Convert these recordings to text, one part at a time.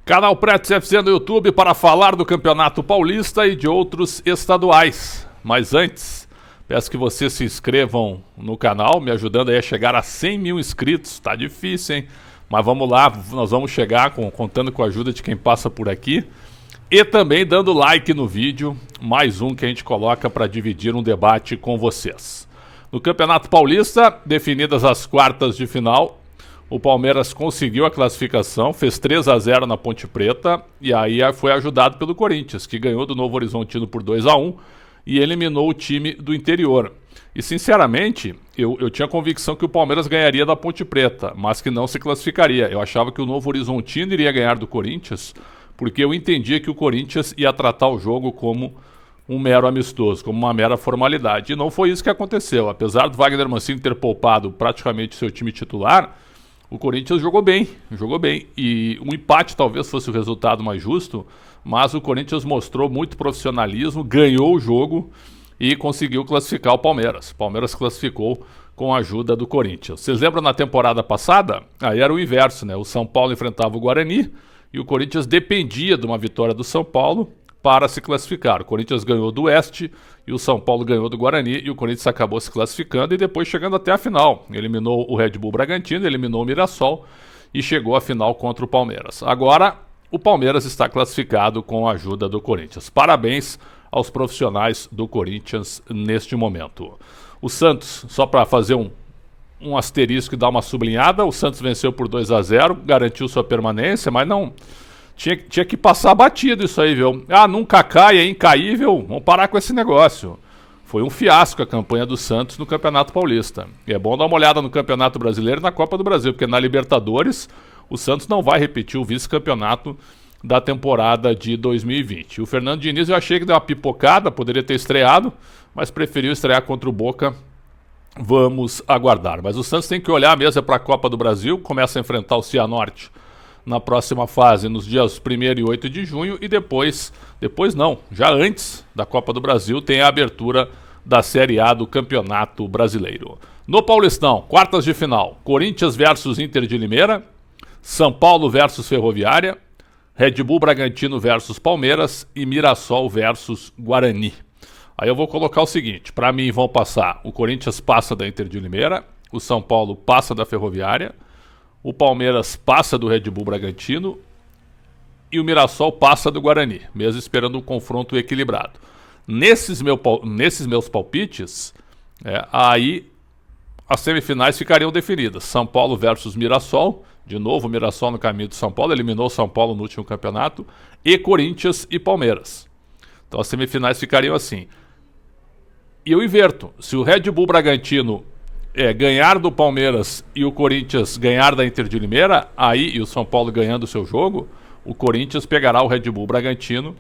Canal Pretos FC no YouTube para falar do Campeonato Paulista e de outros estaduais. Mas antes, peço que vocês se inscrevam no canal, me ajudando aí a chegar a 100 mil inscritos. Tá difícil, hein? Mas vamos lá, nós vamos chegar contando com a ajuda de quem passa por aqui. E também dando like no vídeo, mais um que a gente coloca para dividir um debate com vocês. No Campeonato Paulista, definidas as quartas de final, o Palmeiras conseguiu a classificação, fez 3-0 na Ponte Preta e aí foi ajudado pelo Corinthians, que ganhou do Novo Horizontino por 2-1 e eliminou o time do interior. E sinceramente, eu tinha convicção que o Palmeiras ganharia da Ponte Preta, mas que não se classificaria. Eu achava que o Novo Horizontino iria ganhar do Corinthians, porque eu entendia que o Corinthians ia tratar o jogo como um mero amistoso, como uma mera formalidade. E não foi isso que aconteceu. Apesar do Wagner Mancini ter poupado praticamente seu time titular, o Corinthians jogou bem. E um empate talvez fosse o resultado mais justo, mas o Corinthians mostrou muito profissionalismo, ganhou o jogo e conseguiu classificar o Palmeiras. O Palmeiras classificou com a ajuda do Corinthians. Vocês lembram na temporada passada? Aí era o inverso, né? O São Paulo enfrentava o Guarani e o Corinthians dependia de uma vitória do São Paulo para se classificar. O Corinthians ganhou do Oeste e o São Paulo ganhou do Guarani e o Corinthians acabou se classificando e depois chegando até a final. Eliminou o Red Bull Bragantino, eliminou o Mirassol e chegou à final contra o Palmeiras. Agora, o Palmeiras está classificado com a ajuda do Corinthians. Parabéns aos profissionais do Corinthians neste momento. O Santos, só para fazer um asterisco e dar uma sublinhada, o Santos venceu por 2-0, garantiu sua permanência, mas não... Tinha que passar batido isso aí, viu? Ah, nunca cai, é incaível. Vamos parar com esse negócio. Foi um fiasco a campanha do Santos no Campeonato Paulista. E é bom dar uma olhada no Campeonato Brasileiro e na Copa do Brasil, porque na Libertadores o Santos não vai repetir o vice-campeonato da temporada de 2020. O Fernando Diniz eu achei que deu uma pipocada, poderia ter estreado, mas preferiu estrear contra o Boca. Vamos aguardar. Mas o Santos tem que olhar mesmo para a Copa do Brasil, começa a enfrentar o Cianorte na próxima fase, nos dias 1º e 8 de junho, e depois não, já antes da Copa do Brasil, tem a abertura da Série A do Campeonato Brasileiro. No Paulistão, quartas de final, Corinthians versus Inter de Limeira, São Paulo versus Ferroviária, Red Bull Bragantino versus Palmeiras e Mirassol versus Guarani. Aí eu vou colocar o seguinte, para mim vão passar, o Corinthians passa da Inter de Limeira, o São Paulo passa da Ferroviária, o Palmeiras passa do Red Bull Bragantino e o Mirassol passa do Guarani, mesmo esperando um confronto equilibrado. Nesses meus palpites, aí as semifinais ficariam definidas. São Paulo versus Mirassol, de novo o Mirassol no caminho de São Paulo, eliminou São Paulo no último campeonato, e Corinthians e Palmeiras. Então as semifinais ficariam assim. E eu inverto, se o Red Bull Bragantino ganhar do Palmeiras e o Corinthians ganhar da Inter de Limeira, aí e o São Paulo ganhando o seu jogo, o Corinthians pegará o Red Bull Bragantino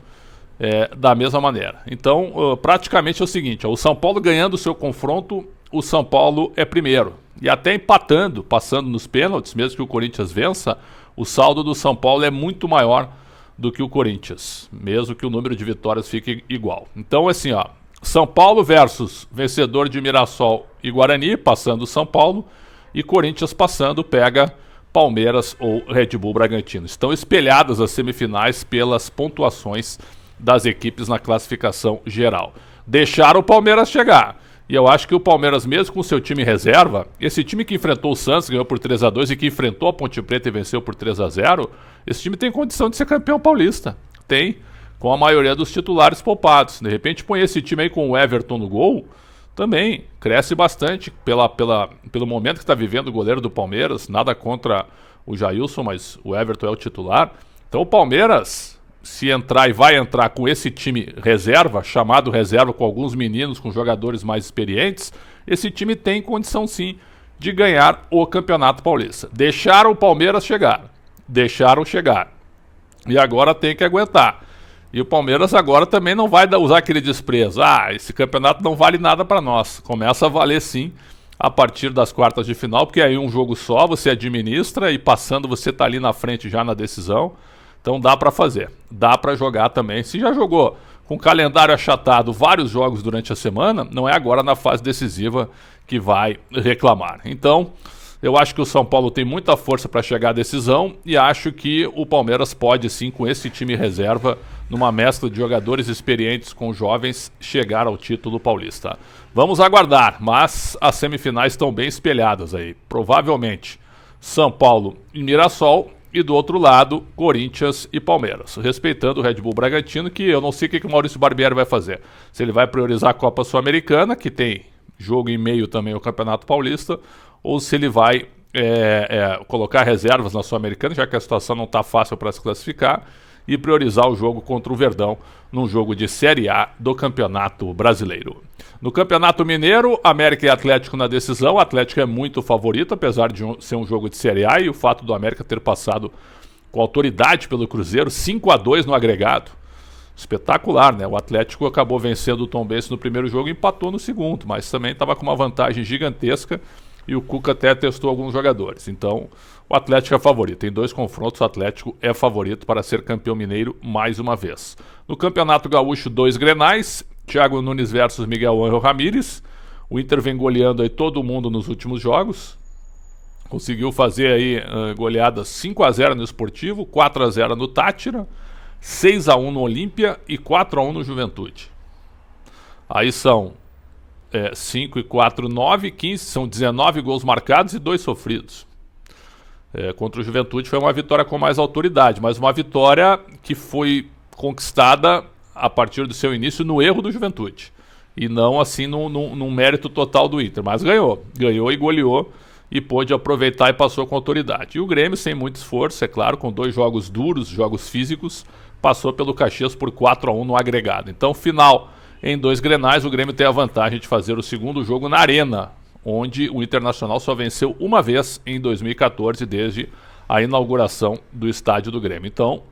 da mesma maneira. Então, praticamente é o seguinte, o São Paulo ganhando o seu confronto, o São Paulo é primeiro. E até empatando, passando nos pênaltis, mesmo que o Corinthians vença, o saldo do São Paulo é muito maior do que o Corinthians, mesmo que o número de vitórias fique igual. Então, assim, ó, São Paulo versus vencedor de Mirassol e Guarani, passando São Paulo, e Corinthians passando, pega Palmeiras ou Red Bull Bragantino. Estão espelhadas as semifinais pelas pontuações das equipes na classificação geral. Deixaram o Palmeiras chegar. E eu acho que o Palmeiras, mesmo com seu time reserva, esse time que enfrentou o Santos, ganhou por 3-2, e que enfrentou a Ponte Preta e venceu por 3-0, esse time tem condição de ser campeão paulista. Tem, com a maioria dos titulares poupados. De repente põe esse time aí com o Everton no gol, também cresce bastante pelo momento que está vivendo o goleiro do Palmeiras. Nada contra o Jailson, mas o Everton é o titular. Então o Palmeiras, se entrar e vai entrar com esse time reserva, chamado reserva, com alguns meninos, com jogadores mais experientes, esse time tem condição sim de ganhar o Campeonato Paulista. Deixaram o Palmeiras chegar. E agora tem que aguentar. E o Palmeiras agora também não vai usar aquele desprezo. Ah, esse campeonato não vale nada para nós. Começa a valer sim a partir das quartas de final, porque aí um jogo só, você administra e passando você tá ali na frente já na decisão. Então dá para fazer, dá para jogar também. Se já jogou com calendário achatado vários jogos durante a semana, não é agora na fase decisiva que vai reclamar. Então, Eu acho que o São Paulo tem muita força para chegar à decisão e acho que o Palmeiras pode sim, com esse time reserva, numa mescla de jogadores experientes com jovens, chegar ao título paulista. Vamos aguardar, mas as semifinais estão bem espelhadas aí. Provavelmente São Paulo e Mirassol e do outro lado Corinthians e Palmeiras, respeitando o Red Bull Bragantino, que eu não sei o que o Maurício Barbieri vai fazer. Se ele vai priorizar a Copa Sul-Americana, que tem jogo em meio também ao Campeonato Paulista, ou se ele vai colocar reservas na Sul-Americana, já que a situação não está fácil para se classificar, e priorizar o jogo contra o Verdão num jogo de Série A do Campeonato Brasileiro. No Campeonato Mineiro, América e Atlético na decisão. O Atlético é muito favorito, apesar de ser um jogo de Série A, e o fato do América ter passado com autoridade pelo Cruzeiro, 5-2 no agregado. Espetacular, né? O Atlético acabou vencendo o Tombense no primeiro jogo e empatou no segundo, mas também estava com uma vantagem gigantesca e o Cuca até testou alguns jogadores. Então, o Atlético é favorito. Em 2 confrontos, o Atlético é favorito para ser campeão mineiro mais uma vez. No Campeonato Gaúcho, 2 grenais. Thiago Nunes versus Miguel Ángel Ramírez. O Inter vem goleando aí todo mundo nos últimos jogos. Conseguiu fazer aí goleadas 5-0 no Esportivo, 4-0 no Tátira, 6-1 no Olímpia e 4-1 no Juventude. Aí são 5 e 4, 9, 15, são 19 gols marcados e 2 sofridos. Contra o Juventude foi uma vitória com mais autoridade, mas uma vitória que foi conquistada a partir do seu início no erro do Juventude. E não assim num mérito total do Inter, mas ganhou e goleou e pôde aproveitar e passou com autoridade. E o Grêmio, sem muito esforço, é claro, com 2 jogos duros, jogos físicos, passou pelo Caxias por 4-1 no agregado. Então, final em 2 grenais, o Grêmio tem a vantagem de fazer o segundo jogo na Arena, onde o Internacional só venceu uma vez em 2014, desde a inauguração do estádio do Grêmio. Então,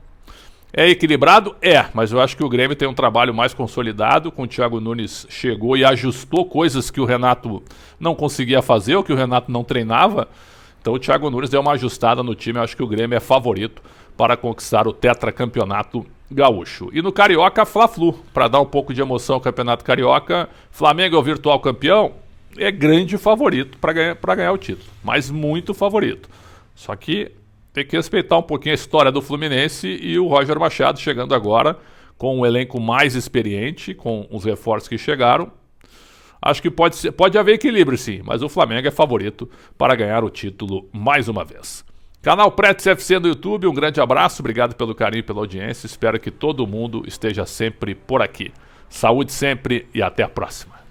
é equilibrado? Mas eu acho que o Grêmio tem um trabalho mais consolidado, com o Thiago Nunes chegou e ajustou coisas que o Renato não conseguia fazer, ou que o Renato não treinava. Então o Thiago Nunes deu uma ajustada no time, eu acho que o Grêmio é favorito para conquistar o tetracampeonato gaúcho. E no Carioca, Fla-Flu, para dar um pouco de emoção ao Campeonato Carioca, Flamengo é o virtual campeão, é grande favorito para ganhar o título, mas muito favorito. Só que tem que respeitar um pouquinho a história do Fluminense e o Roger Machado chegando agora com um elenco mais experiente, com os reforços que chegaram. Acho que pode haver equilíbrio sim, mas o Flamengo é favorito para ganhar o título mais uma vez. Canal Pretes FC no YouTube, um grande abraço, obrigado pelo carinho e pela audiência, espero que todo mundo esteja sempre por aqui. Saúde sempre e até a próxima.